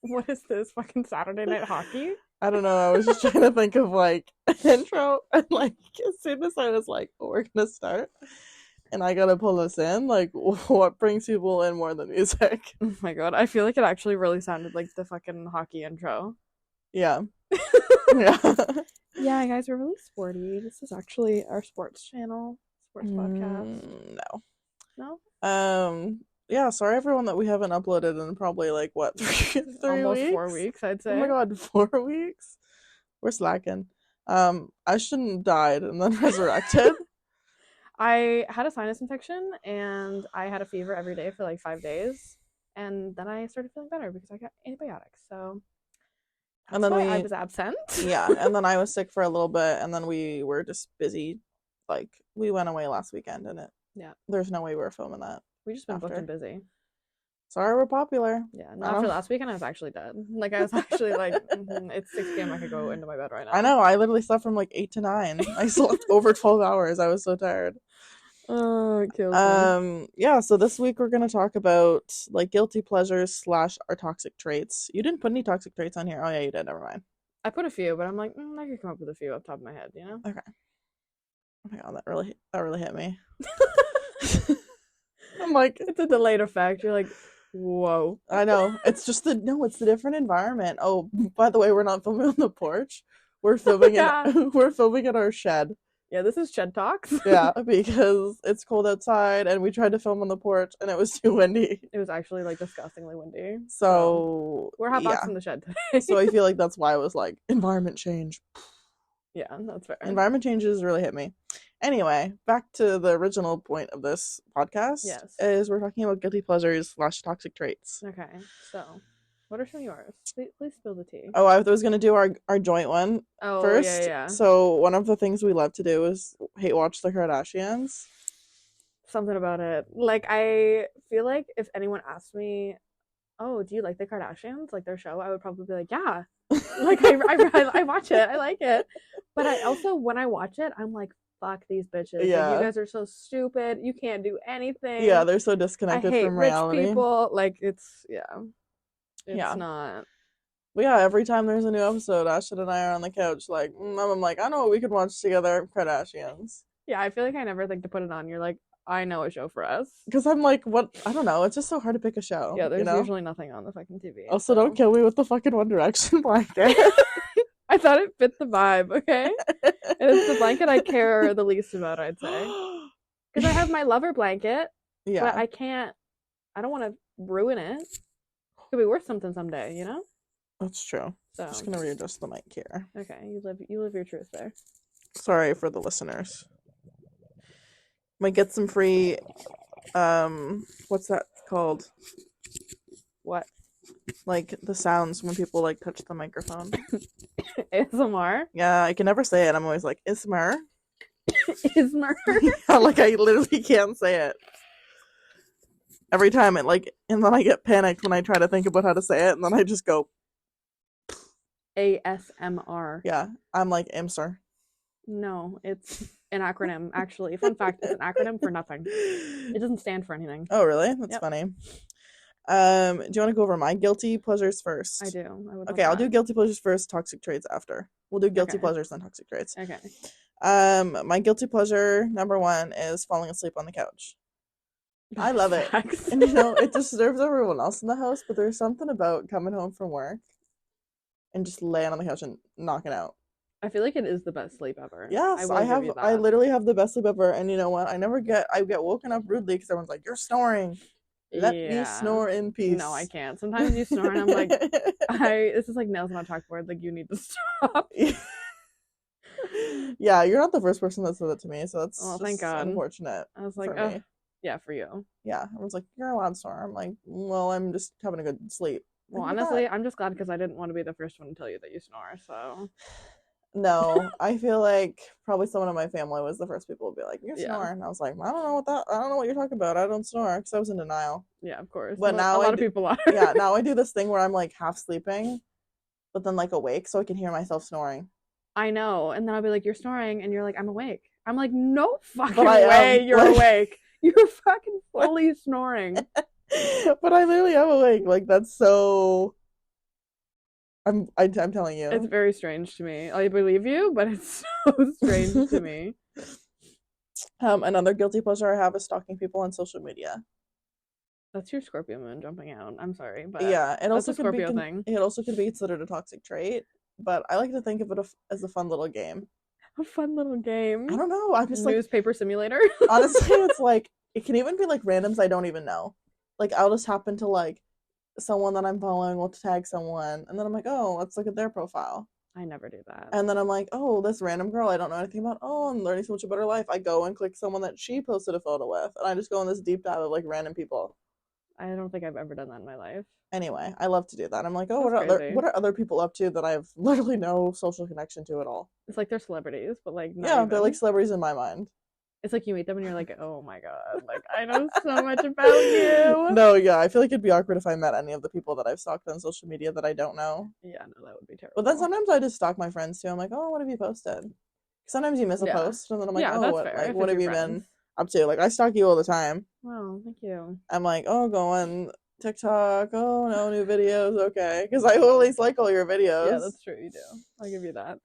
What is this? Fucking Saturday Night Hockey? I don't know. I was just trying to think of like an intro, and like as soon as I was like, oh, we're gonna start, and I gotta pull this in, like, what brings people in more than music? Oh my god, I feel like it actually really sounded like the fucking hockey intro. Yeah. Yeah. Yeah, guys, we're really sporty. This is actually our sports channel, sports podcast. No. No? Yeah, sorry everyone that we haven't uploaded in probably like what, three Almost weeks? 4 weeks, I'd say. Oh my god, 4 weeks? We're slacking. I shouldn't have died and then resurrected. I had a sinus infection and I had a fever every day for like 5 days. And then I started feeling better because I got antibiotics. So And that's then why I was absent. Yeah, and then I was sick for a little bit, and then we were just busy. Like, we went away last weekend, and there's no way we were filming that. We just been booked and busy. Sorry, we're popular. Yeah, no, after last weekend, I was actually dead. Like, I was actually like, it's 6 p.m. I could go into my bed right now. I know. I literally slept from like 8 to 9. I slept over 12 hours. I was so tired. Oh, it kills me. Yeah, so this week we're going to talk about like guilty pleasures / our toxic traits. You didn't put any toxic traits on here. Oh, yeah, you did. Never mind. I put a few, but I'm like, I could come up with a few off the top of my head, you know? Okay. Oh my god, that really hit me. I'm like, it's a delayed effect. You're like, whoa. I know. It's just it's the different environment. Oh, by the way, we're not filming on the porch. We're filming we're filming in our shed. Yeah, this is Shed Talks. Yeah, because it's cold outside and we tried to film on the porch and it was too windy. It was actually like disgustingly windy. So we're hotboxing in the shed today. So I feel like that's why I was like, environment change. Yeah, that's fair. Environment changes really hit me. Anyway, back to the original point of this podcast. Yes. Is we're talking about guilty pleasures / toxic traits. Okay, so what are some of yours? Please spill the tea. Oh, I was going to do our joint one first. Yeah. So one of the things we love to do is hate watch the Kardashians. Something about it. Like, I feel like if anyone asked me, oh, do you like the Kardashians, like their show, I would probably be like, yeah. Like, I watch it. I like it. But I also, when I watch it, I'm like, fuck these bitches. Yeah. Like, you guys are so stupid. You can't do anything. Yeah, they're so disconnected from reality. Rich people. Like, it's not. But yeah, every time there's a new episode, Ashton and I are on the couch like, I'm like, I know what we could watch together, Kardashians. Yeah, I feel like I never think to put it on. You're like, I know a show for us. Because I'm like, what? I don't know. It's just so hard to pick a show. Yeah, there's usually nothing on the fucking TV. Also, don't kill me with the fucking One Direction blanket. I thought it fit the vibe, okay? And it's the blanket I care the least about, I'd say. Because I have my lover blanket, but I don't want to ruin it. It could be worth something someday, you know? That's true. So I'm just going to readjust the mic here. Okay, you live your truth there. Sorry for the listeners. Might get some free, what's that called? What? Like the sounds when people like touch the microphone. ASMR? Yeah, I can never say it. I'm always like, Ismer. Ismer? Yeah, like I literally can't say it. Every time and then I get panicked when I try to think about how to say it, and then I just go ASMR. Yeah, I'm like Imser. No, it's an acronym, actually. Fun fact, it's an acronym for nothing. It doesn't stand for anything. Oh, really? That's funny. Do you want to go over my guilty pleasures first? I do. Okay, I'll do guilty pleasures first, toxic traits after. We'll do guilty pleasures, then toxic traits. Okay. My guilty pleasure, number 1, is falling asleep on the couch. I love it. And it disturbs everyone else in the house, but there's something about coming home from work and just laying on the couch and knocking out. I feel like it is the best sleep ever. Yes, I literally have the best sleep ever, and you know what? I get woken up rudely because everyone's like, "You're snoring. Let me snore in peace." No, I can't. Sometimes you snore, and I'm like, this is like nails on a chalkboard. Like, you need to stop. Yeah, you're not the first person that said that to me, so that's thank God. Unfortunate. I was like, oh, yeah, for you. Yeah, everyone's like, "You're allowed to snore." I'm like, well, I'm just having a good sleep. Well, honestly, I'm just glad because I didn't want to be the first one to tell you that you snore. So. No, I feel like probably someone in my family was the first people to be like, "You snore," and I was like, I don't know what you're talking about. I don't snore, because I was in denial. Yeah, of course. But now a lot of people are. Yeah, now I do this thing where I'm like half sleeping, but then like awake, so I can hear myself snoring. I know, and then I'll be like, "You're snoring," and you're like, "I'm awake." I'm like, "No fucking way, you're awake. You're fucking fully snoring." But I literally am awake. Like that's so. I'm telling It's you. very strange to me. I believe you, but it's so strange to me. Another guilty pleasure I have is stalking people on social media. That's your Scorpio moon jumping out. I'm sorry, but Yeah, it that's also a could be Scorpio thing. it also could be considered a toxic trait, but I like to think of it as a fun little game. A fun little I game. don't know. I'm just like Newspaper simulator. honestly, it's like it can even be like randoms I don't even know. Like I'll just happen to like someone that I'm following will tag someone, and then I'm like, oh, let's look at their profile. I never do that. And then I'm like, oh, this random girl I don't know anything about. Oh, I'm learning so much about her life. I go and click someone that she posted a photo with, and I just go on this deep dive of like random people. I don't think I've ever done that in my life. Anyway, I love to do that. I'm like, oh, That's what are other people up to that I have literally no social connection to at all? It's like they're celebrities, but like not Yeah, even. they're like celebrities in my mind. It's like you meet them and you're like, oh my god, like I know so much about you. No, yeah, I feel like it'd be awkward if I met any of the people that I've stalked on social media that I don't know. Yeah, no, that would be terrible. But then sometimes I just stalk my friends too. I'm like, oh, what have you posted? Sometimes you miss a Yeah. post, and then I'm like, Yeah, oh, that's what, fair. like, If what it's have your you been friends. up to? Like, I stalk you all the time. Oh, thank you. I'm like, oh, go on TikTok. Oh no, new videos. Okay, because I always like all your videos. Yeah, that's true. You do. I'll give you that.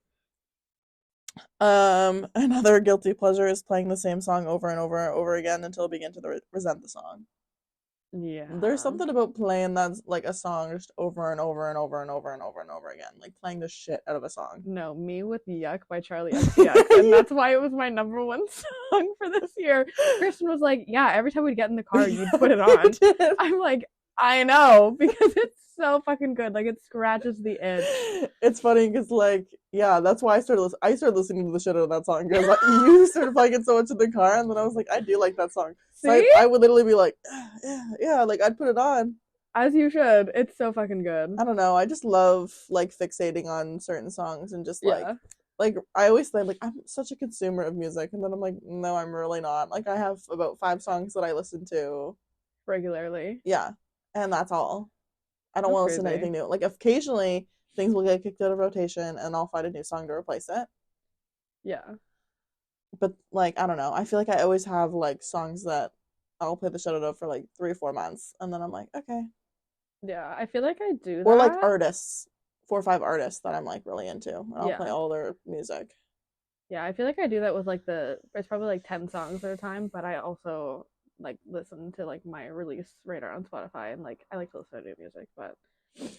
Another guilty pleasure is playing the same song over and over and over again until I begin to resent the song. Yeah. There's something about playing that's like a song just over and over and over and over and over and over again, like playing the shit out of a song. No, me with Yuck by Charlie XCX, and that's why it was my number one song for this year. Kristen was like, "Yeah, every time we'd get in the car, you'd put it on." I'm like, I know, because it's so fucking good. Like it scratches the itch. It's funny because like yeah, that's why I started listening to the shit out of that song because like, you started playing it so much in the car, and then I was like, I do like that song. So I would literally be like, yeah, like I'd put it on. As you should. It's so fucking good. I don't know. I just love like fixating on certain songs and just like I always think like I'm such a consumer of music, and then I'm like, no, I'm really not. Like I have about 5 songs that I listen to regularly. Yeah, and that's all. I don't want to listen to anything new. Like occasionally things will get kicked out of rotation, and I'll find a new song to replace it. Yeah. But like I don't know. I feel like I always have like songs that I'll play the shit out of for like 3 or 4 months, and then I'm like, okay. Yeah, I feel like I do that. Or like artists, 4 or 5 artists that I'm like really into, and I'll play all their music. Yeah, I feel like I do that with like there's probably like 10 songs at a time, but I also like listen to like my release radar on Spotify, and like I like to listen to new music, but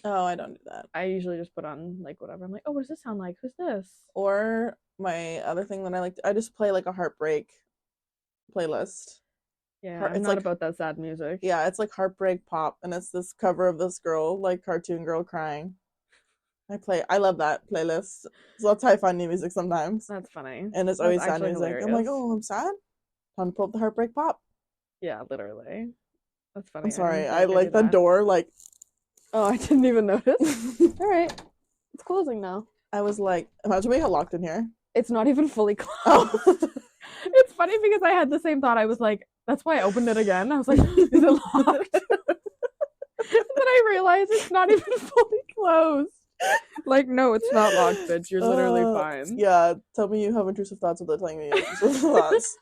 oh, I don't do that. I usually just put on like whatever. I'm like, oh, what does this sound like? Who's this? Or my other thing that I just play like a heartbreak playlist. Yeah, it's not like, about that sad music. Yeah, it's like heartbreak pop, and it's this cover of this girl, like cartoon girl crying. I love that playlist. So that's how I find new music sometimes. That's funny. And it's always sad music. Hilarious. I'm like, oh, I'm sad. Time to pull up the heartbreak pop. Yeah, literally. That's funny. I'm sorry. I like the door, like. Oh, I didn't even notice. All right, it's closing now. I was like, imagine we got locked in here. It's not even fully closed. It's funny because I had the same thought. I was like, that's why I opened it again. I was like, is it locked? Then I realized it's not even fully closed. Like, no, it's not locked, bitch. You're literally fine. Yeah, tell me you have intrusive thoughts without telling me intrusive thoughts.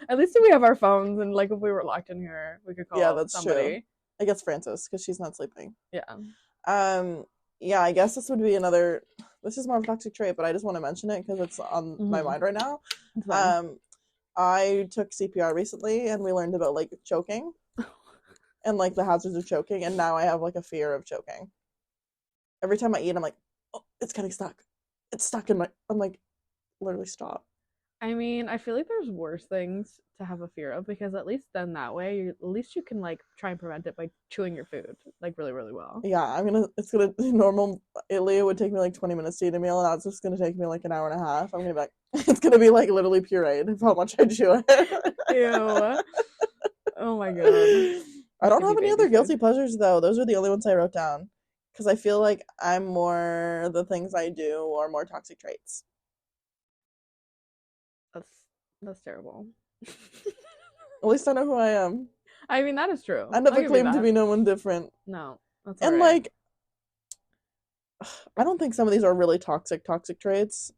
At least we have our phones, and like if we were locked in here, we could call that's somebody. True. I guess Francis, because she's not sleeping. Yeah. Yeah, I guess this would be another. This is more of a toxic trait, but I just want to mention it because it's on my mind right now. I took CPR recently, and we learned about like choking, and like the hazards of choking, and now I have like a fear of choking. Every time I eat, I'm like, oh, it's getting stuck. It's stuck in my. I'm like, literally stop. I mean, I feel like there's worse things to have a fear of, because at least then that way, at least you can like try and prevent it by chewing your food like really, really well. Yeah, it's gonna normally it would take me like 20 minutes to eat a meal, and that's just gonna take me like an hour and a half. I'm gonna be like, it's gonna be like literally pureed of how much I chew it. Ew. Oh my god. I don't have any other guilty pleasures though. Those are the only ones I wrote down, because I feel like I'm more the things I do are more toxic traits. That's terrible. At least I know who I am. I mean, that is true. I never claimed to be no one different. No, that's and like, I don't think some of these are really toxic traits.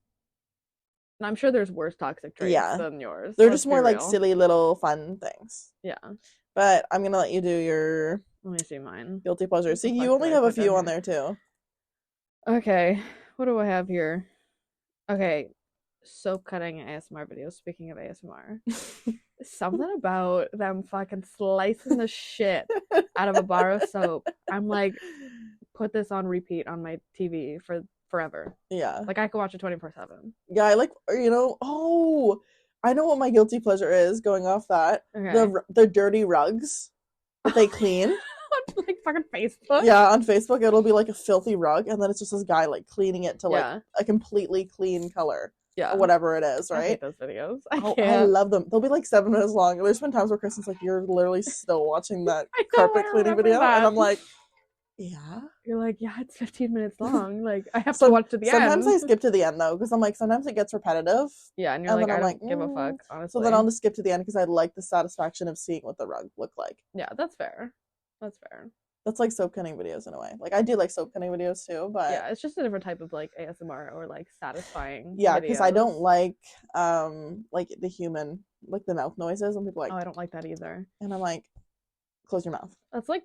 And I'm sure there's worse toxic traits than yours. They're just more like silly little fun things. Yeah. But I'm gonna let you do your Let me see mine. guilty pleasure. What the See, fuck you did only I have a put down few on here? there too. Okay, what do I have here? Okay, soap cutting ASMR videos. Speaking of ASMR, something about them fucking slicing the shit out of a bar of soap. I'm like, put this on repeat on my TV for forever. Yeah. Like I could watch it 24/7. Yeah, I like, oh, I know what my guilty pleasure is going off that. Okay. The dirty rugs that they clean. Like fucking Facebook. Yeah, on Facebook it'll be like a filthy rug and then it's just this guy like cleaning it to like Yeah. a completely clean color. Yeah. Or whatever it is, I hate right? those videos. I Oh, I can't. love them. They'll be like 7 minutes long. There's been times where Kristen's like, "You're literally still watching that I know. carpet I cleaning remember video," and that. I'm like, "Yeah." You're like, yeah, it's 15 minutes long. Like I have to watch to the Sometimes I end. skip to the end though, because I'm like, sometimes it gets repetitive, Yeah, and you're and like, then I I'm like, don't give a fuck, so then I'll honestly. just skip to the end because I like the satisfaction of seeing what the rug looked like. Yeah, that's fair. That's fair. That's like soap cutting videos in a way. Like I do like soap cutting videos too, but Yeah, it's just a different type of like ASMR or like satisfying yeah, because I don't videos. like the human like the mouth noises when people Oh, like, I don't like that either. and I'm like, close your mouth. That's like,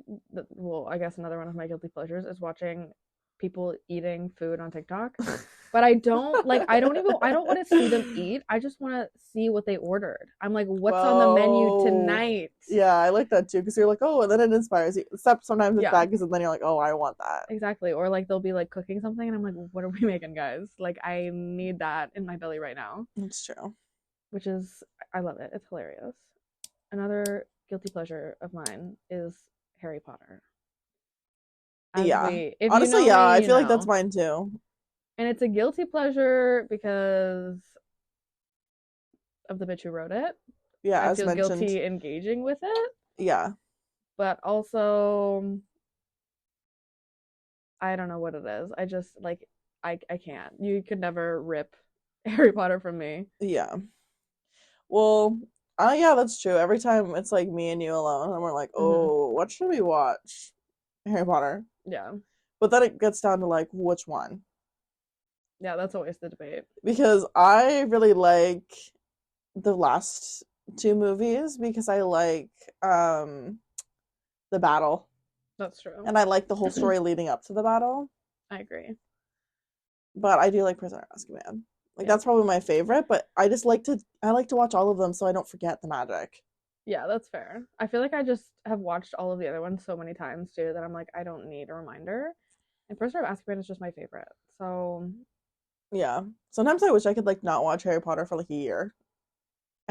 well, I guess another one of my guilty pleasures is watching people eating food on TikTok. But I don't like, I don't want to see them eat. I just want to see what they ordered. I'm like, what's on the menu Whoa. tonight? Yeah, I like that too because you're like, oh, and then it inspires you. Except sometimes it's Yeah, bad because then you're like, oh, I want that. exactly. Or like they'll be like cooking something and I'm like, what are we making, guys? Like, I need that in my belly right now, That's true. which is, I love it. It's hilarious. Another guilty pleasure of mine is Harry Potter. Yeah. If you Honestly, know yeah, me, I you feel like that's know. mine too. And it's a guilty pleasure because of the bitch who wrote it. Yeah, I as feel mentioned. guilty engaging with it, Yeah. but also I don't know what it is. I just like I can't. You could never rip Harry Potter from me. Yeah. Well, yeah, that's true. Every time it's like me and you alone, and we're like, Hmm. oh, what should we watch? Harry Potter. Yeah. But then it gets down to like which one. Yeah, that's always the debate. Because I really like the last two movies because I like the battle. That's true. And I like the whole story leading up to the battle. I agree. But I do like Prisoner of Azkaban. Like Yeah. that's probably my favorite, but I like to watch all of them so I don't forget the magic. Yeah, that's fair. I feel like I just have watched all of the other ones so many times too that I'm like, I don't need a reminder. And Prisoner of Azkaban is just my favorite. So Yeah. Sometimes I wish I could like not watch Harry Potter for like a year.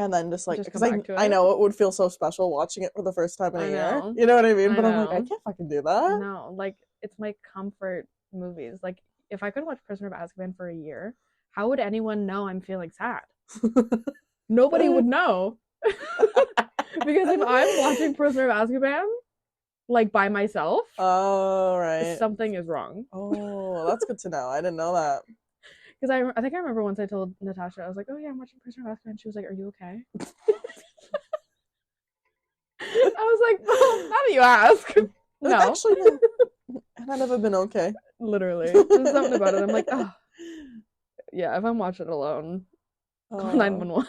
And then just like just because come back to I it. know it would feel so special watching it for the first time in a I year. know. You know what I mean? I But I'm like, I know. can't fucking do that. No, like it's my comfort movies. Like if I could watch Prisoner of Azkaban for a year, how would anyone know I'm feeling sad? Nobody would know. Because if I'm watching Prisoner of Azkaban like by myself, Oh, right. something is wrong. Oh, that's good to know. I didn't know that. Because I think I remember once I told Natasha, I was like, oh yeah, I'm watching Prisoner of Azkaban. She was like, are you okay? I was like, well, now that you ask, no. Actually, no. And I've never been okay. Literally. There's something about it. I'm like, oh, yeah, if I'm watching it alone, call 911.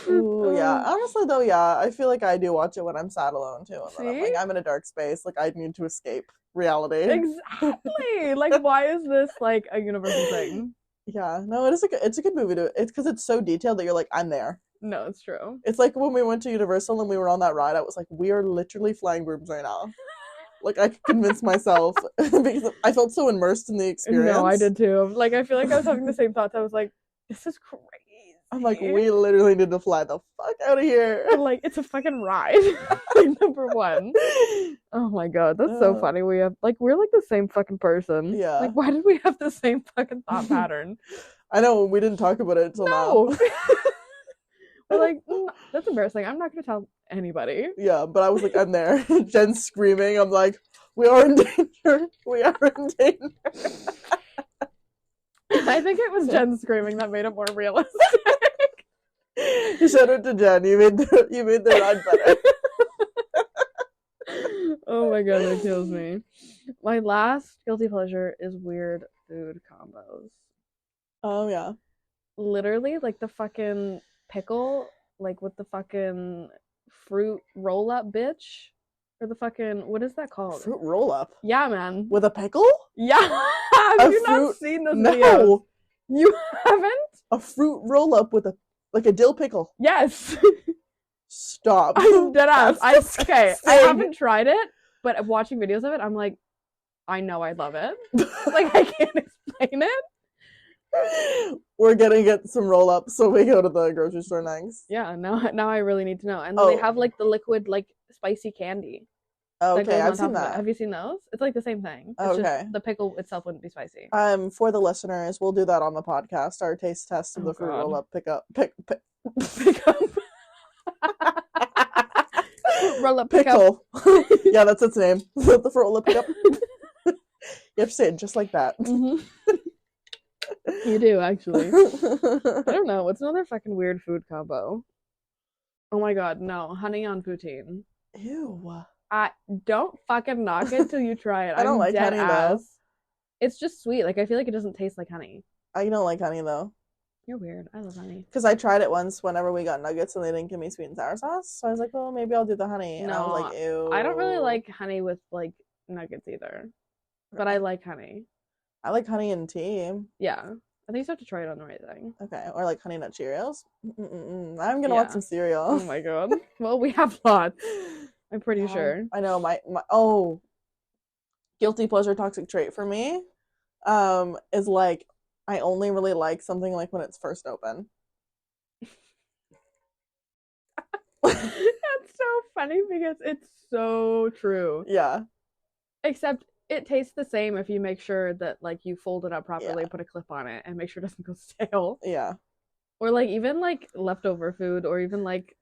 Ooh, yeah. Honestly, though, yeah, I feel like I do watch it when I'm sad alone too, and then I'm like, See? I'm in a dark space, like I need to escape reality. Exactly. Like, why is this like a universal thing? Yeah, no, it's a good movie to it's because it's so detailed that you're like, I'm there. No, it's true. It's like when we went to Universal and we were on that ride, I was like, we are literally flying brooms right now. Like I could convince myself because I felt so immersed in the experience. No, I did too. Like, I feel like I was having the same thoughts. I was like, this is crazy. I'm like, we literally need to fly the fuck out of here. But, like, it's a fucking ride. Like, number one. Oh my god, that's so funny. We're like the same fucking person. Yeah. Like, why did we have the same fucking thought pattern? I know, we didn't talk about it until now. We're like, that's embarrassing. I'm not gonna tell anybody. Yeah, but I was like, I'm there. Jen's screaming. I'm like, we are in danger. We are in danger. I think it was Jen screaming that made it more realistic. Shout out to Jen. You made the ride better. Oh my god, that kills me. My last guilty pleasure is weird food combos. Oh yeah. Literally, like the fucking pickle like with the fucking fruit roll up, bitch, or the fucking what is that called? Fruit roll up. Yeah, man. With a pickle? Yeah. Have you not seen those videos? You haven't? A fruit roll up with a dill pickle. Yes. Stop. I'm dead ass. Okay. I haven't tried it, but watching videos of it, I'm like, I know I love it. Like I can't explain it. We're gonna get some roll ups so we go to the grocery store next. Yeah, now I really need to know. And then they have like the liquid like spicy candy. Okay, I've seen that. Have you seen those? It's like the same thing. It's just the pickle itself wouldn't be spicy. For the listeners, we'll do that on the podcast. Our taste test of the fruit roll up pick up. Roll up pickle. Yeah, that's its name. The fruit roll up pick up. You have to say it just like that. Mm-hmm. You do actually. I don't know. What's another fucking weird food combo? Oh my god, no. Honey on poutine. Ew. Don't fucking knock it till you try it. I don't like honey though. It's just sweet. Like I feel like it doesn't taste like honey. I don't like honey though. You're weird. I love honey. Because I tried it once whenever we got nuggets and they didn't give me sweet and sour sauce. So I was like, well, maybe I'll do the honey. And I was like, ew. I don't really like honey with like nuggets either. But I like honey. I like honey in tea. Yeah. I think you have to try it on the right thing. Okay. Or like honey nut Cheerios. I'm going to want some cereal. Oh my god. Well, we have lots. I'm pretty sure. I know my guilty pleasure toxic trait for me is like I only really like something like when it's first open. That's so funny because it's so true. Yeah. Except it tastes the same if you make sure that like you fold it up properly, put a clip on it, and make sure it doesn't go stale. Yeah. Or like even like leftover food, or even like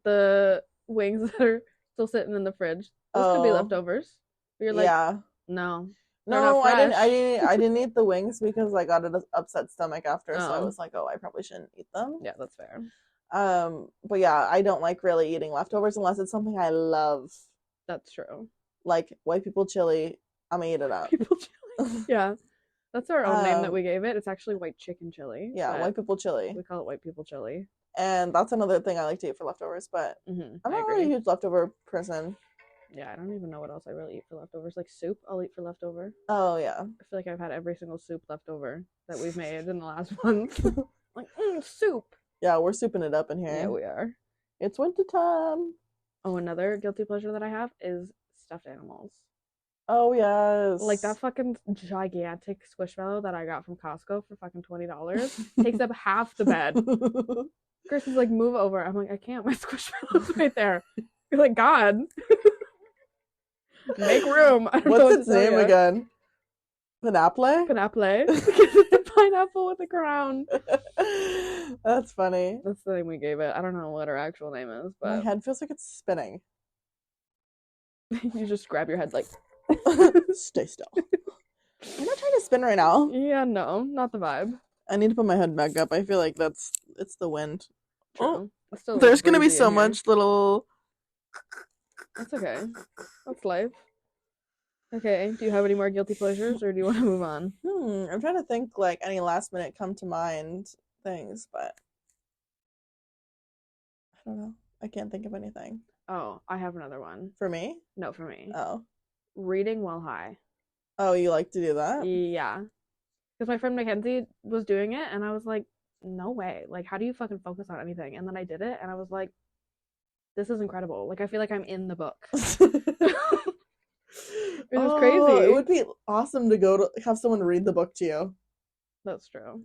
the wings that are still sitting in the fridge. Those could be leftovers. You're like, no, I didn't eat the wings because I got an upset stomach after, so I was like, I probably shouldn't eat them. Yeah, that's fair. But yeah, I don't like really eating leftovers unless it's something I love. That's true. Like white people chili, I'm gonna eat it up. People chili. Yeah. That's our own name that we gave it. It's actually white chicken chili. Yeah, white people chili. We call it white people chili. And that's another thing I like to eat for leftovers, but I'm not really a huge leftover person. Yeah, I don't even know what else I really eat for leftovers. Like soup, I'll eat for leftover. Oh, yeah. I feel like I've had every single soup leftover that we've made in the last month. Like, soup. Yeah, we're souping it up in here. Yeah, we are. It's winter time. Oh, another guilty pleasure that I have is stuffed animals. Oh, yes. Like that fucking gigantic squishmallow that I got from Costco for fucking $20 takes up half the bed. Chris is like, move over. I'm like, I can't. My squishmallow's right there. You're like, God. Make room. What's its name again? Panaple? Panaple. It's a pineapple with a crown. That's funny. That's the name we gave it. I don't know what our actual name is, but my head feels like it's spinning. You just grab your head like stay still. I'm not trying to spin right now. Yeah, no, not the vibe. I need to put my head back up. I feel like it's the wind. True. Oh, there's gonna be so much little. That's okay. That's life. Okay, do you have any more guilty pleasures, or do you want to move on? I'm trying to think like any last minute come to mind things, but I don't know. I can't think of anything. Oh, I have another one. For me? No, for me. Oh. Reading while high. Oh, you like to do that? Yeah. Because my friend Mackenzie was doing it, and I was like, no way. Like, how do you fucking focus on anything? And then I did it, and I was like, this is incredible. Like, I feel like I'm in the book. It was crazy. It would be awesome to go to have someone read the book to you. That's true.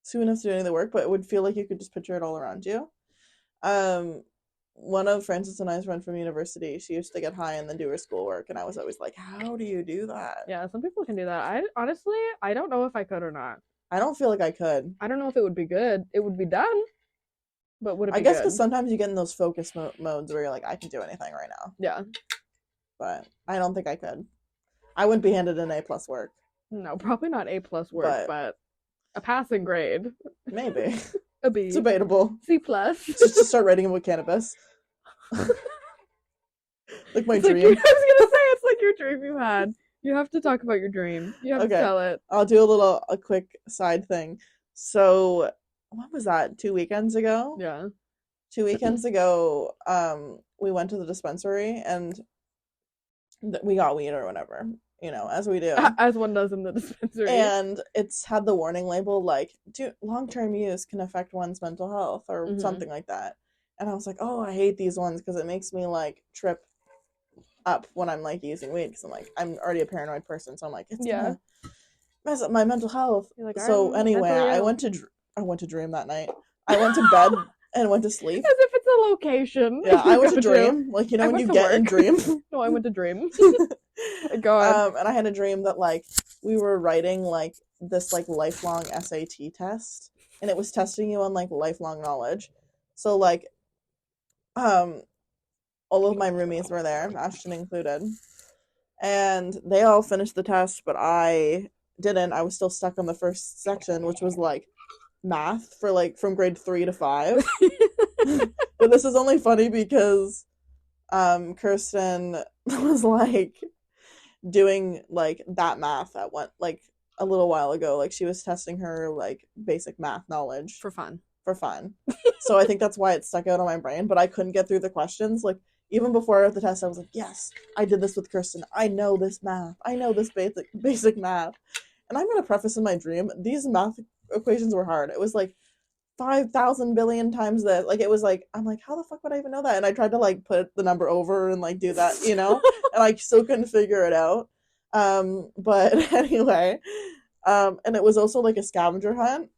So you wouldn't have to do any of the work, but it would feel like you could just picture it all around you. One of Frances and I's friend from university, she used to get high and then do her schoolwork, and I was always like, how do you do that? Yeah, some people can do that. I honestly, I don't know if I could or not. I don't feel like I could. I don't know if it would be good. It would be done, but would it be I guess good? because sometimes you get in those focus modes where you're like, I can do anything right now. Yeah. But I don't think I could. I wouldn't be handed an A+ work. No, probably not A+ work, but a passing grade. Maybe. A B. It's debatable. C+. Just to start writing about cannabis. Like my dream. I was gonna say, it's like your dream you had. You have to talk about your dream. You have to tell it. I'll do a quick side thing. So, what was that? 2 weekends ago? Yeah. 2 weekends ago, we went to the dispensary and we got weed or whatever, as we do. As one does in the dispensary. And it's had the warning label like, long-term use can affect one's mental health or something like that. And I was like, oh, I hate these ones because it makes me like trip up when I'm like using weed because I'm already a paranoid person, so I'm like, it's gonna mess up my mental health. You're like, so anyway, I went to dream that night. I went to bed and went to sleep. As if it's a location. Yeah, I went to dream. Like, when you get in dream. No, I went to dream. God. And I had a dream that like we were writing like this like lifelong SAT test, and it was testing you on like lifelong knowledge. So like, all of my roomies were there, Ashton included, and they all finished the test, but I didn't. I was still stuck on the first section, which was like math for like from grade 3 to 5. But this is only funny because Kirsten was like doing like that math at one like a little while ago. Like she was testing her like basic math knowledge for fun. So I think that's why it stuck out on my brain, but I couldn't get through the questions. Like even before I wrote the test, I was like, yes, I did this with Kirsten. I know this math. I know this basic math. And I'm gonna preface in my dream, these math equations were hard. It was like 5,000 billion times this. Like it was like, I'm like, how the fuck would I even know that? And I tried to like put the number over and like do that, and I still couldn't figure it out. But anyway, and it was also like a scavenger hunt.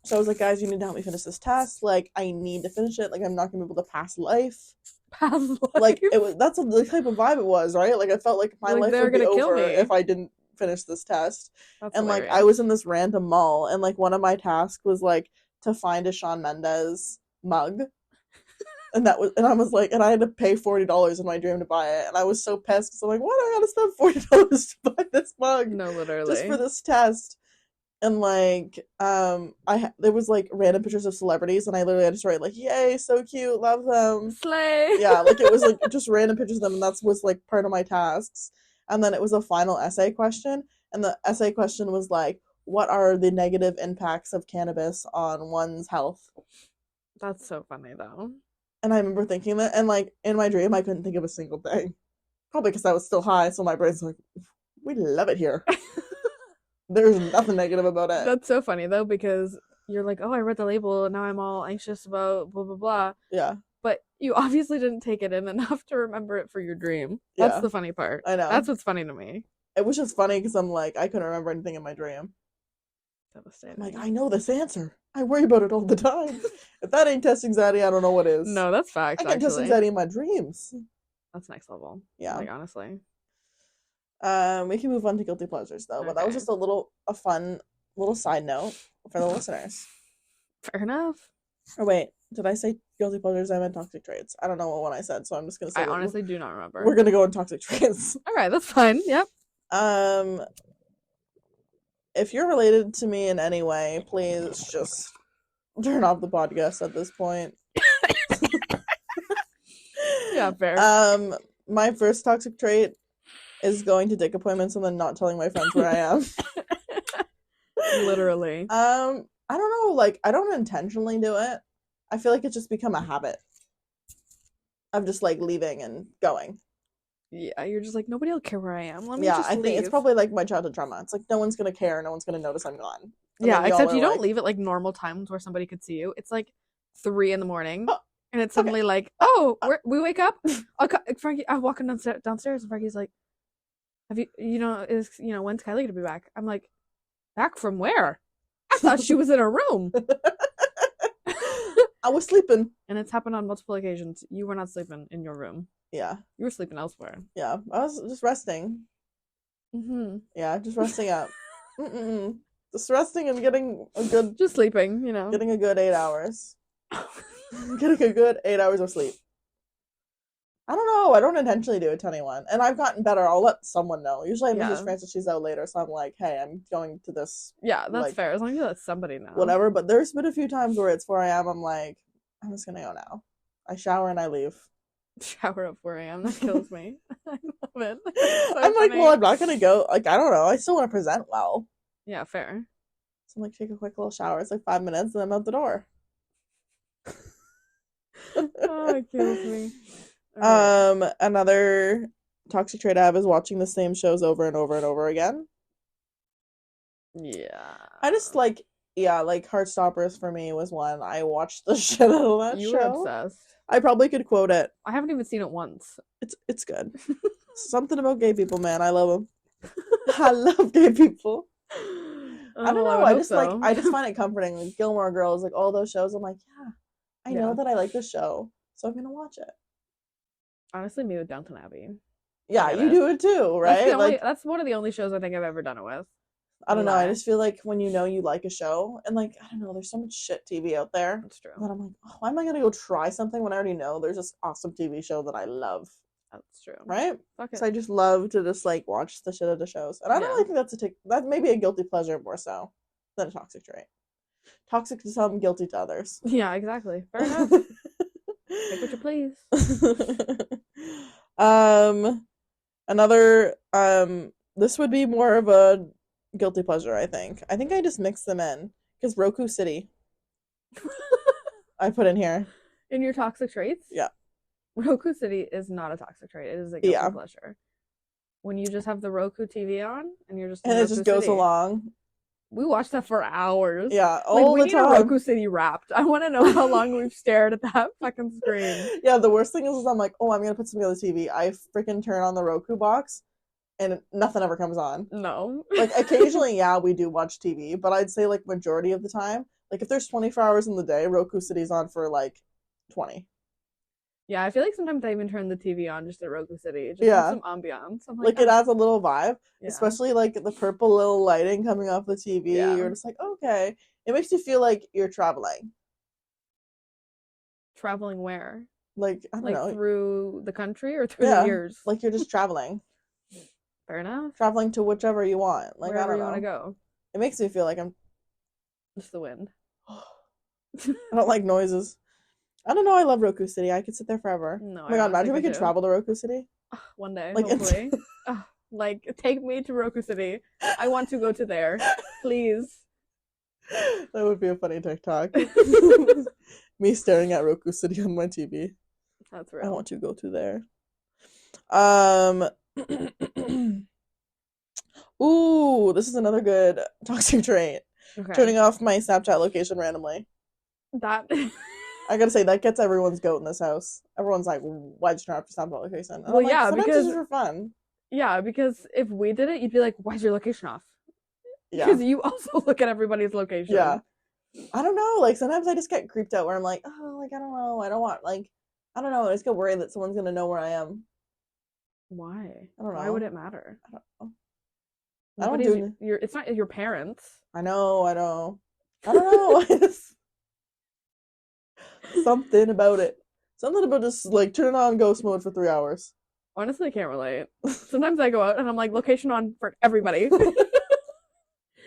So I was like, guys, you need to help me finish this test. Like, I need to finish it. Like, I'm not gonna be able to pass life. Like that's the type of vibe it was, right? Like I felt like my life would be over if I didn't finish this test. That's and hilarious. like I was in this random mall, and like one of my tasks was like to find a Shawn Mendes mug. And I was like, and I had to pay $40 in my dream to buy it, and I was so pissed because I'm like, why do I gotta spend $40 to buy this mug? No, literally, just for this test. And like, there was like random pictures of celebrities, and I literally had to write like, "Yay, so cute, love them, slay." Yeah, like it was like just random pictures of them, and that was like part of my tasks. And then it was a final essay question, and the essay question was like, "What are the negative impacts of cannabis on one's health?" That's so funny though. And I remember thinking that, and like in my dream, I couldn't think of a single thing, probably because I was still high, so my brain's like, "We love it here." There's nothing negative about it. That's so funny though, because you're like, oh, I read the label and now I'm all anxious about blah blah blah. Yeah. But you obviously didn't take it in enough to remember it for your dream. That's the funny part. I know. That's what's funny to me. It was just funny because I'm like, I couldn't remember anything in my dream. Devastating. I'm like, I know this answer. I worry about it all the time. If that ain't test anxiety, I don't know what is. No, that's facts. I get test anxiety in my dreams. That's next level. Yeah. Like honestly. We can move on to guilty pleasures though, but that was just a fun little side note for the listeners. Fair enough. Oh wait, did I say guilty pleasures? I meant toxic traits. I don't know what one I said, so I'm just gonna say. I honestly do not remember. We're gonna go on toxic traits. All right, that's fine. Yep. If you're related to me in any way, please just turn off the podcast at this point. Yeah, fair. My first toxic trait is going to dick appointments and then not telling my friends where I am. Literally. I don't know, like, I don't intentionally do it. I feel like it's just become a habit of just, like, leaving and going. Yeah, you're just like, nobody will care where I am. Let me just I think it's probably, like, my childhood trauma. It's like, no one's gonna care, no one's gonna notice I'm gone. And yeah, except you don't leave at, like, normal times where somebody could see you. It's, like, 3 a.m, and it's suddenly like, oh, we wake up? Frankie, I'm walking downstairs, and Frankie's like, have you, when's Kylie gonna be back? I'm like, back from where? I thought she was in her room. I was sleeping. And it's happened on multiple occasions. You were not sleeping in your room. Yeah. You were sleeping elsewhere. Yeah, I was just resting. Mm-hmm. Yeah, just resting up. Just resting and getting a good... Just sleeping, Getting a good 8 hours. Getting a good 8 hours of sleep. I don't know. I don't intentionally do it to anyone. And I've gotten better. I'll let someone know. Usually I message Frances, she's out later, so I'm like, hey, I'm going to this. Yeah, that's fair. As long as you let somebody know. Whatever. But there's been a few times where it's 4 a.m. I'm like, I'm just going to go now. I shower and I leave. Shower up 4 a.m. That kills me. I love it. So I'm like, well, I'm not going to go. Like, I don't know. I still want to present well. Yeah, fair. So I'm like, take a quick little shower. It's like 5 minutes and I'm out the door. Oh, it kills me. Alright. Another toxic trait I have is watching the same shows over and over and over again. Yeah. I just like, yeah, like Heartstoppers for me was one. I watched the shit out of that You were show. obsessed. I probably could quote it. I haven't even seen it once. It's good. Something about gay people, man. I love them. I love gay people. I don't I know. would I hope just like so. I just find it comforting. Like Gilmore Girls, like all those shows. I'm like, yeah, I know Yeah. that I like this show, so I'm gonna watch it. Honestly, me with Downton Abbey. Yeah, Get you it. do it too, right? Like That's one of the only shows I think I've ever done it with. I don't know. I Lie. just feel like when you know you like a show, and like I don't know, there's so much shit TV out there That's true. that I'm like, oh, why am I gonna go try something when I already know there's this awesome TV show that I love, That's true. right? Fuck it. So I just love to just like watch the shit out of shows, and I don't really think that may be a guilty pleasure more so than a toxic trait. Toxic to some, guilty to others. Yeah, exactly. Fair enough. Take what you please. Another this would be more of a guilty pleasure, I think. I think I just mixed them in because Roku City I put in here. In your toxic traits? Yeah. Roku City is not a toxic trait. It is a guilty pleasure. When you just have the Roku TV on and you're just in and it Roku just goes City. along. We watched that for hours. Yeah, like all we the need time. a Roku City Wrapped. I want to know how long we've stared at that fucking screen. Yeah, the worst thing is I'm like, oh, I'm gonna put something on the TV. I freaking turn on the Roku box, and nothing ever comes on. No. Like occasionally, yeah, we do watch TV, but I'd say like majority of the time, like if there's 24 hours in the day, Roku City's on for like 20. Yeah, I feel like sometimes I even turn the TV on just at Roku City. Just some ambiance. I'm like it adds a little vibe, yeah. especially like the purple little lighting coming off the TV. Yeah. You're just like, okay. It makes you feel like you're traveling. Traveling where? Like, I don't know. Through the country or through the years? Like you're just traveling. Fair enough. Traveling to whichever you want. Like, wherever I don't you know. want to go. It makes me feel like I'm... Just the wind. I don't like noises. I don't know. I love Roku City. I could sit there forever. No, oh my god, imagine we could travel to Roku City. One day, like, hopefully. Like, take me to Roku City. I want to go to there. Please. That would be a funny TikTok. Me staring at Roku City on my TV. That's real. I want to go to there. Ooh, this is another good toxic trait. Okay. Turning off my Snapchat location randomly. That... I gotta say, that gets everyone's goat in this house. Everyone's like, why'd you turn off your Snapchat location? And well, I'm like, yeah, because... it's for fun. Yeah, because if we did it, you'd be like, why's your location off? Yeah. Because you also look at everybody's location. Yeah. I don't know. Like, sometimes I just get creeped out where I'm like, oh, like, I don't know. I don't want, like, I don't know. I just get worried that someone's gonna know where I am. Why? I don't know. Why would it matter? I don't know. It's not your parents. I know. I don't know. Something about it. Something about just like turning on ghost mode for 3 hours. Honestly, I can't relate. Sometimes I go out and I'm like, location on for everybody.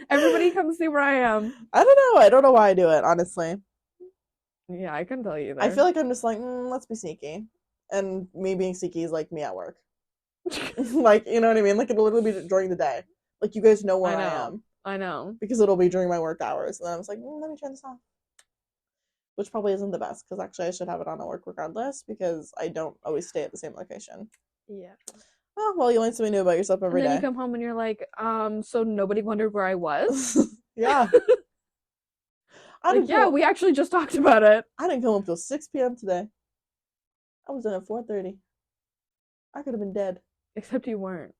Everybody come see where I am. I don't know. I don't know why I do it, honestly. Yeah, I couldn't tell you either. I feel like I'm just like, let's be sneaky. And me being sneaky is like me at work. Like, you know what I mean? Like, it'll literally be during the day. Like, you guys know where I am. I know. Because it'll be during my work hours. And then I was like, let me turn this off. Which probably isn't the best, because actually I should have it on at work regardless, because I don't always stay at the same location. Yeah. Oh, well, you learn something new about yourself every day. And then you come home and you're like, so nobody wondered where I was? Yeah. We actually just talked about it. I didn't come home till 6 p.m. today. I was done at 4:30. I could have been dead. Except you weren't.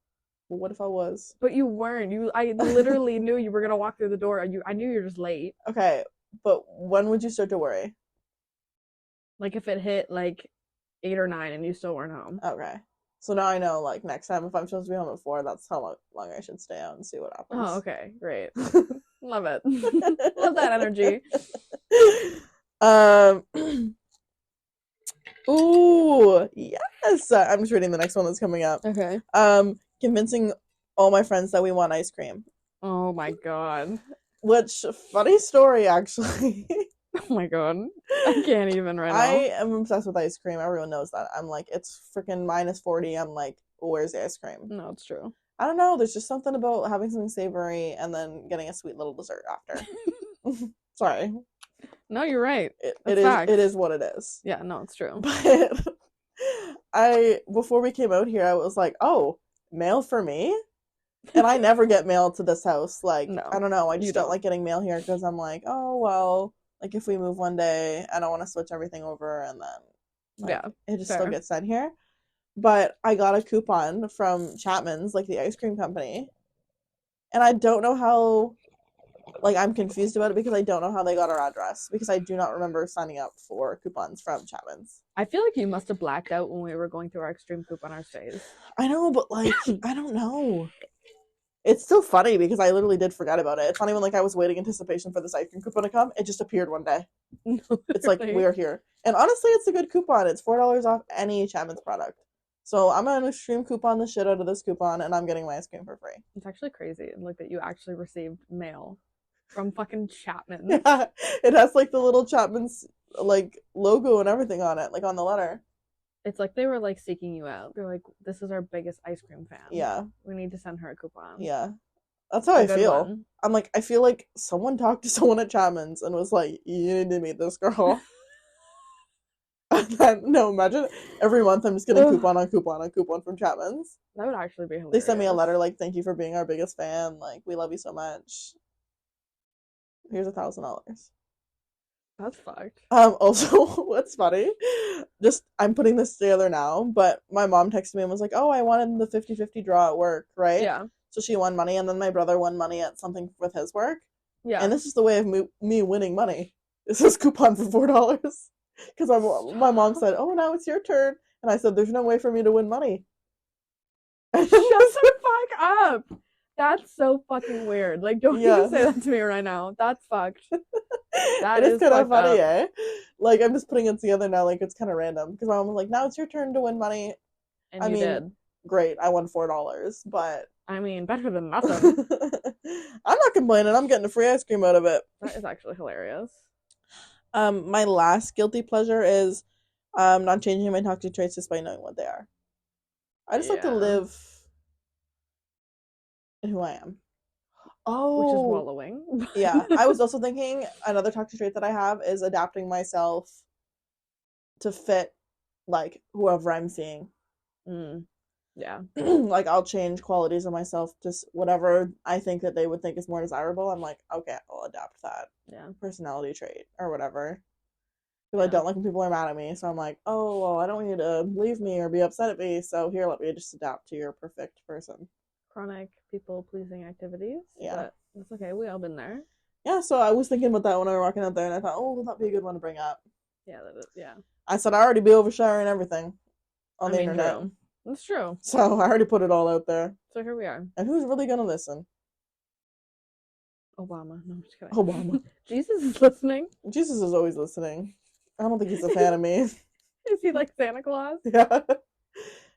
Well, what if I was? But you weren't. I literally knew you were going to walk through the door. I knew you were just late. Okay, but when would you start to worry? Like if it hit like 8 or 9 and you still weren't home. Okay. So now I know, like, next time if I'm supposed to be home at 4, that's how long I should stay out and see what happens. Oh, okay. Great. Love it. Love that energy. Ooh, yes! I'm just reading the next one that's coming up. Okay. Convincing all my friends that we want ice cream. Oh my god. Which, funny story, actually. Oh my god. I can't even right now. I am obsessed with ice cream. Everyone knows that. I'm like, it's freaking -40. I'm like, where's the ice cream? No, it's true. I don't know. There's just something about having something savory and then getting a sweet little dessert after. Sorry. No, you're right. It That's is facts. it is what it is. Yeah, no, it's true. But before we came out here, I was like, oh, mail for me? And I never get mail to this house. Like, No, I don't know. I you just don't don't. like getting mail here because I'm like, oh, well, like if we move one day, I don't want to switch everything over and then like Yeah, it just still fair. gets sent here. But I got a coupon from Chapman's, like the ice cream company. And I don't know how, like, I'm confused about it because I don't know how they got our address because I do not remember signing up for coupons from Chapman's. I feel like you must have blacked out when we were going through our extreme poop on our stays. I know, but like, I don't know. It's still funny because I literally did forget about it. It's not even like I was waiting anticipation for this ice cream coupon to come. It just appeared one day. It's like, we're here. And honestly, it's a good coupon. It's $4 off any Chapman's product. So I'm going to extreme coupon the shit out of this coupon and I'm getting my ice cream for free. It's actually crazy, like, that you actually received mail from fucking Chapman. Yeah, it has like the little Chapman's like logo and everything on it, like on the letter. It's like they were like seeking you out. They're like, this is our biggest ice cream fan. Yeah. We need to send her a coupon. Yeah. That's how I feel. I'm like, I feel like someone talked to someone at Chapman's and was like, you need to meet this girl. No, imagine every month I'm just getting coupon on coupon on coupon from Chapman's. That would actually be hilarious. They sent me a letter like, thank you for being our biggest fan. Like, we love you so much. Here's $1,000. That's fucked. Also, what's funny, just I'm putting this together now, but my mom texted me and was like, oh, I wanted the 50-50 draw at work, right? Yeah. So she won money, and then my brother won money at something with his work. Yeah. And this is the way of me winning money. This is coupon for $4. Because my mom said, oh, now it's your turn. And I said, there's no way for me to win money. Shut the fuck up. That's so fucking weird. Like, don't even say that to me right now. That's fucked. That is kind of funny, eh? Like, I'm just putting it together now, like, it's kind of random. Because my mom was like, now it's your turn to win money. And I mean, did. Great, I won $4, but... I mean, better than nothing. I'm not complaining, I'm getting a free ice cream out of it. That is actually hilarious. My last guilty pleasure is not changing my toxic traits despite knowing what they are. I just like to live in who I am. Oh, which is wallowing. Yeah, I was also thinking another toxic trait that I have is adapting myself to fit like whoever I'm seeing. Yeah. Like I'll change qualities of myself to whatever I think that they would think is more desirable. I'm like, okay, I'll adapt that. Yeah. Personality trait or whatever. Because I don't like when people are mad at me. So I'm like, oh, well, I don't want you to leave me or be upset at me. So here, let me just adapt to your perfect person. Chronic people-pleasing activities. Yeah. But that's okay. We all been there. Yeah, so I was thinking about that when I was walking out there, and I thought, oh, that'd be a good one to bring up. Yeah, yeah. I said I already be oversharing everything on the internet. True. That's true. So I already put it all out there. So here we are. And who's really gonna listen? Obama. No, I'm just kidding. Obama. Jesus is listening. Jesus is always listening. I don't think he's a fan of me. Is he like Santa Claus? Yeah.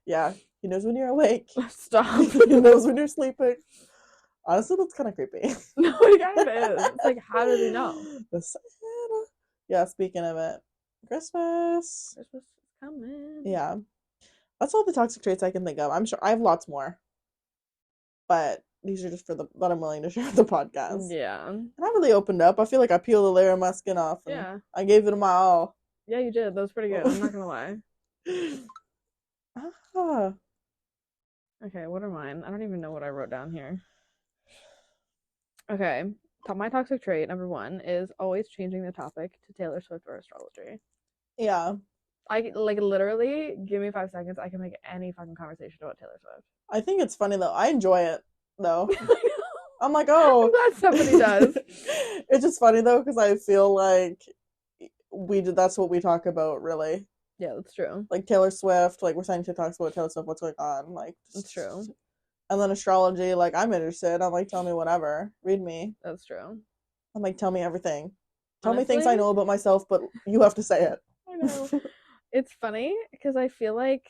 Yeah. He knows when you're awake. Stop. He knows when you're sleeping. Honestly, that's kind of creepy. No, it kind of is. It's like, how does he know? The Santa. Yeah, speaking of it. Christmas. Christmas is coming. Yeah. That's all the toxic traits I can think of. I'm sure I have lots more. But these are just for that I'm willing to share with the podcast. Yeah. And I really opened up. I feel like I peeled a layer of my skin off. And yeah. I gave it my all. Yeah, you did. That was pretty good. I'm not going to lie. Okay, what are mine? I don't even know what I wrote down here. Okay. My toxic trait, number 1, is always changing the topic to Taylor Swift or astrology. Yeah. I like literally give me 5 seconds. I can make any fucking conversation about Taylor Swift. I think it's funny though. I enjoy it though. I'm like, oh, I'm glad somebody does. It's just funny though because I feel like that's what we talk about really. Yeah, that's true. Like Taylor Swift, like we're saying TikToks about Taylor Swift, what's going on, like that's true. And then astrology, like I'm interested. I'm like, tell me whatever. Read me. That's true. I'm like, tell me everything. Tell me things I know about myself, but you have to say it. I know. It's funny because I feel like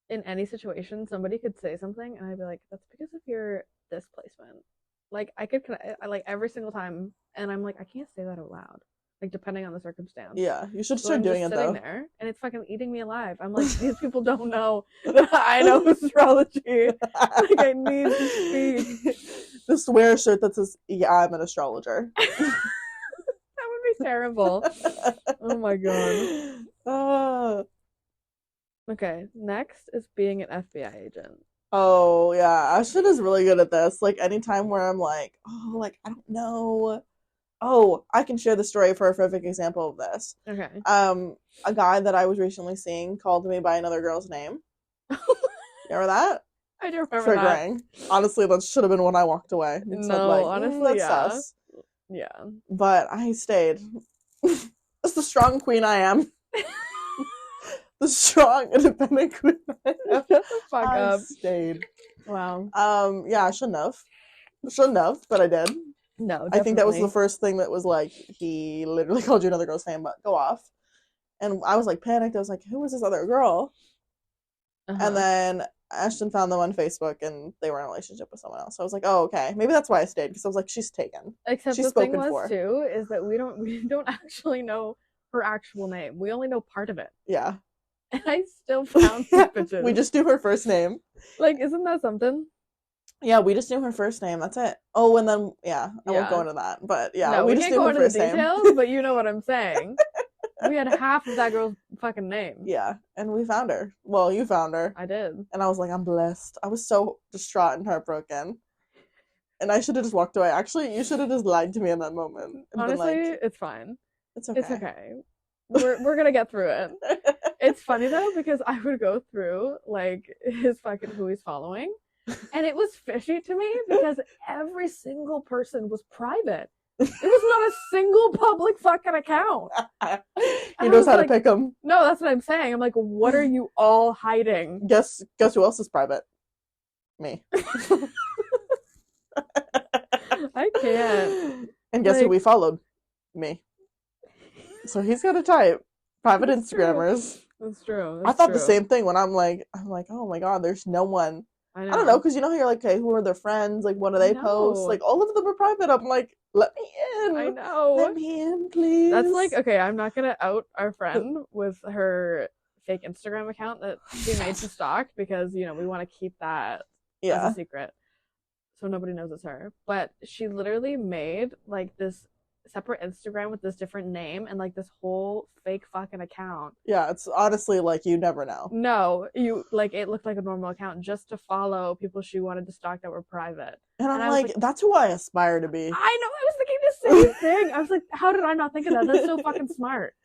in any situation somebody could say something and I'd be like, that's because of your this placement. Like I could like every single time, and I'm like, I can't say that out loud. Like depending on the circumstance. Yeah, you should start doing it though. There, and it's fucking eating me alive. I'm like, these people don't know that I know astrology. Like I need to speak. Just wear a shirt that says, "Yeah, I'm an astrologer." That would be terrible. Oh my god. Okay, next is being an FBI agent. Oh yeah, Ashton is really good at this. Like anytime where I'm like, oh, like I don't know. Oh, I can share the story for a perfect example of this. Okay. A guy that I was recently seeing called me by another girl's name. You remember that? I do remember Triggering. Honestly, that should have been when I walked away. And said, No, like, honestly, that's yeah. sus. Yeah. But I stayed. That's the strong queen I am. The strong, independent queen I am. Shut the fuck I up. stayed. Wow. Yeah, I shouldn't have. Shouldn't have, but I did. No, definitely. I think that was the first thing that was like, he literally called you another girl's name, but go off. And I was like panicked. I was like, who was this other girl? And then Ashton found them on Facebook and they were in a relationship with someone else. So I was like, oh, okay. Maybe that's why I stayed, because I was like, she's taken. Except she's the thing spoken was for. too is that we don't actually know her actual name. We only know part of it. Yeah. And I still found some bitches. We just knew her first name. Like, isn't that something? Yeah, we just knew her first name. That's it. Oh, and then I won't go into that. But yeah, no, we just can't knew go her into first the details, name. but you know what I'm saying. We had half of that girl's fucking name. Yeah, and we found her. Well, you found her. I did. And I was like, I'm blessed. I was so distraught and heartbroken. And I should have just walked away. Actually, you should have just lied to me in that moment. And honestly, been like, it's fine. It's okay. It's okay. We're gonna get through it. It's funny though, because I would go through like his fucking who he's following, and it was fishy to me because every single person was private. It was not a single public fucking account. He knows how to pick them. No, that's what I'm saying. I'm like, what are you all hiding? Guess who else is private? Me. I can't. And guess who we followed? Me. So he's got a type. Private That's Instagrammers. True. That's true. I thought the same thing when I'm like, oh my god, there's no one. I don't know, because you know how you're like, okay, who are their friends? Like, what do they post? Like, all of them are private. I'm like, let me in. I know. Let me in, please. That's like, okay, I'm not gonna out our friend with her fake Instagram account that she made to stalk because, you know, we want to keep that as a secret. So nobody knows it's her. But she literally made like this separate Instagram with this different name and like this whole fake fucking account. Yeah, it's honestly like you never know. No, you like it looked like a normal account just to follow people she wanted to stalk that were private. And I'm like, that's who I aspire to be. I know, I was thinking the same thing. I was like, how did I not think of that? That's so fucking smart.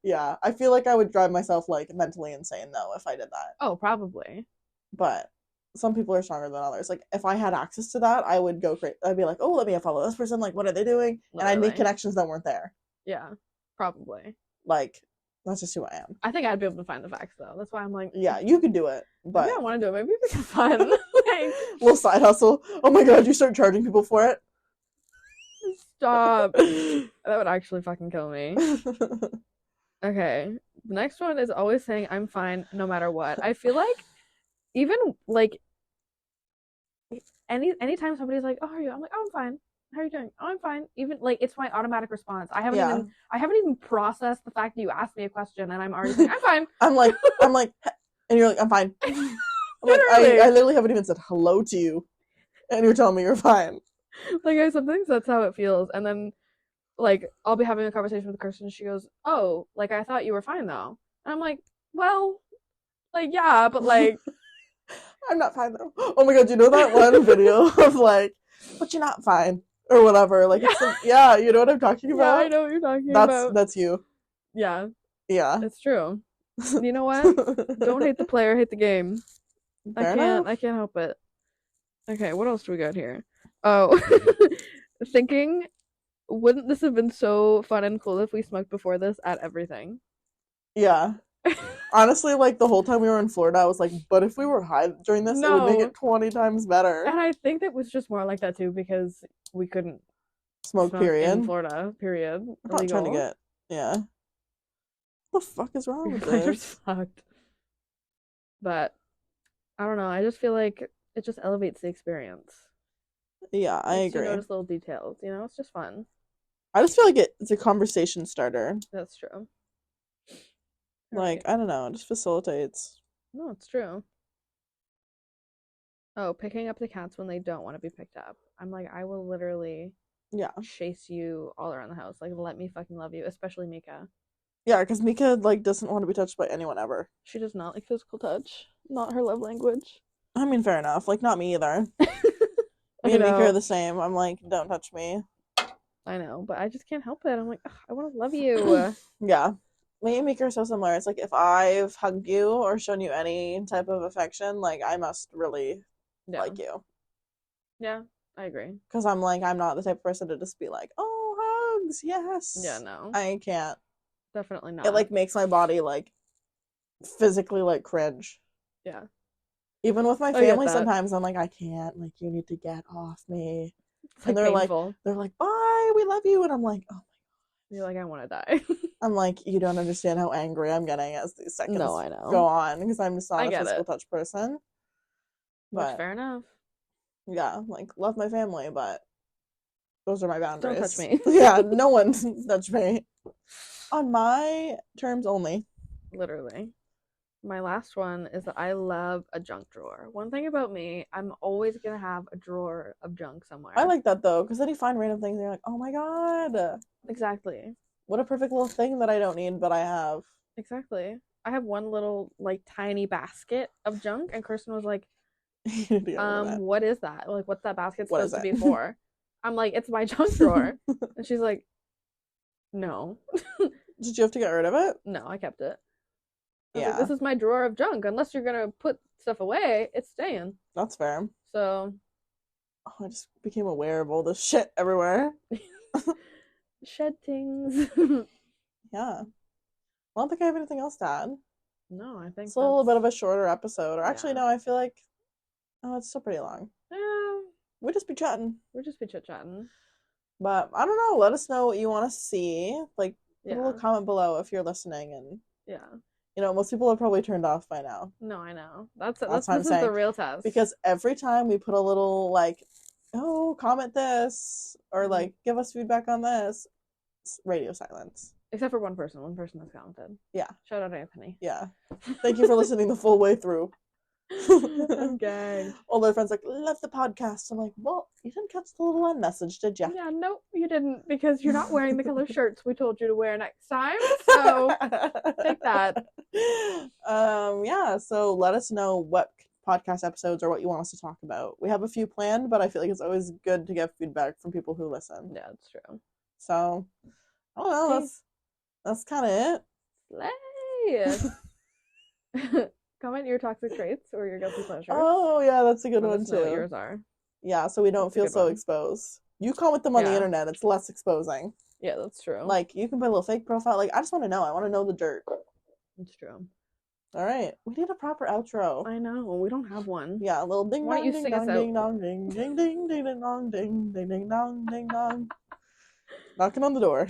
Yeah, I feel like I would drive myself like mentally insane though if I did that. Oh, probably. But some people are stronger than others. Like, if I had access to that, I would go crazy. I'd be like, oh, let me follow this person. Like, what are they doing? Literally. And I'd make connections that weren't there. Yeah, probably. Like, that's just who I am. I think I'd be able to find the facts, though. That's why I'm like... Yeah, you could do it, but... Maybe I want to do it. Maybe it'd be fun. Like... Little side hustle. Oh my god, you start charging people for it? Stop. That would actually fucking kill me. Okay. The next one is always saying, I'm fine no matter what. I feel like even, like, anytime somebody's like, oh, how are you? I'm like, oh, I'm fine. How are you doing? Oh, I'm fine. Even, like, it's my automatic response. I haven't even processed the fact that you asked me a question and I'm already saying, I'm fine. I'm like, and you're like, I'm fine. I'm like, I literally haven't even said hello to you and you're telling me you're fine. Like, sometimes that's how it feels. And then, like, I'll be having a conversation with a person and she goes, oh, like, I thought you were fine, though. And I'm like, well, like, yeah, but, like... I'm not fine, though. Oh my god, you know that one video of, like, but you're not fine, or whatever. Like, yeah, you know what I'm talking about? Yeah, I know what you're talking about. That's you. Yeah. Yeah. It's true. You know what? Don't hate the player, hate the game. I can't help it. Okay, what else do we got here? Oh, thinking, wouldn't this have been so fun and cool if we smoked before this at everything? Yeah. Honestly, like, the whole time we were in Florida, I was like, but if we were high during this, it would make it 20 times better. And I think that was just more like that, too, because we couldn't smoke period. In Florida, period. I'm not trying to get, What the fuck is wrong with this? Just fucked. But, I don't know, I just feel like it just elevates the experience. Yeah, I agree. You notice little details, you know? It's just fun. I just feel like it's a conversation starter. That's true. Like, I don't know, it just facilitates. No, it's true. Oh, picking up the cats when they don't want to be picked up. I'm like, I will literally Yeah. chase you all around the house. Like, let me fucking love you, especially Mika. Yeah, because Mika, like, doesn't want to be touched by anyone ever. She does not like physical touch. Not her love language. I mean, fair enough. Like, not me either. I Me and Mika are know. the same. I'm like, don't touch me. I know, but I just can't help it. I'm like, "Ugh, I want to love you." Yeah. Me and Mika are so similar. It's like if I've hugged you or shown you any type of affection, like I must really Yeah. like you. Yeah, I agree. Because I'm like, I'm not the type of person to just be like, oh, hugs, yes. Yeah, no. I can't. Definitely not. It like makes my body like physically like cringe. Yeah. Even with my I get family, that. sometimes I'm like, I can't. Like, you need to get off me. It's And like they're painful. like, bye, we love you. And I'm like, oh. You're like, I want to die. I'm like, you don't understand how angry I'm getting as these seconds No, I know. go on because I'm just not I a get physical it. touch person. Which, But fair enough. yeah, like love my family, but those are my boundaries. Don't touch me. Yeah, no one touch me. On my terms only. Literally. My last one is that I love a junk drawer. One thing about me, I'm always gonna have a drawer of junk somewhere. I like that though, because then you find random things and you're like, oh my god. Exactly. What a perfect little thing that I don't need, but I have. Exactly. I have one little like tiny basket of junk, and Kirsten was like, what is that? Like, what's that basket What is supposed to it? be for? I'm like, it's my junk drawer. And she's like, no. Did you have to get rid of it? No, I kept it. I was Yeah. like, this is my drawer of junk. Unless you're gonna put stuff away, it's staying. That's fair. So Oh, I just became aware of all this shit everywhere. shed things. Yeah. I don't think I have anything else to add. No, I think It's a little bit of a shorter episode. Or actually, Yeah. no, I feel like, oh, it's still pretty long. Yeah, We'll just be chatting. we'll just be chit chatting. But I don't know. Let us know what you want to see. Like, put a Yeah. little comment below if you're listening. And, Yeah. you know, most people are probably turned off by now. No, I know. That's what I'm this is saying. the real test. Because every time we put a little, like, oh, comment this, or like, give us feedback on this, radio silence. Except for one person. One person has commented. Yeah. Shout out Anthony. Yeah. Thank you for listening the full way through. I'm gagged. All their friends like, love the podcast. I'm like, well, you didn't catch the little end message, did you? Yeah, nope, you didn't, because you're not wearing the color shirts we told you to wear next time. So take that. Yeah, so let us know what podcast episodes or what you want us to talk about. We have a few planned, but I feel like it's always good to get feedback from people who listen. Yeah, it's true. So I don't know, that's kind of it. Slay. Comment your toxic traits or your guilty pleasures. Oh yeah, that's a good Let one us know what too. yours are. Yeah, so we don't feel so exposed. You comment them on the internet, it's less exposing. Yeah, that's true. Like, you can put a little fake profile. Like, I just want to know. I want to know the dirt. It's true. All right, we need a proper outro. I know, we don't have one. Yeah, a little ding Why dong, don't you ding sing us dong, out? ding dong, ding ding ding ding ding dong, ding ding ding dong, ding dong. Knocking on the door.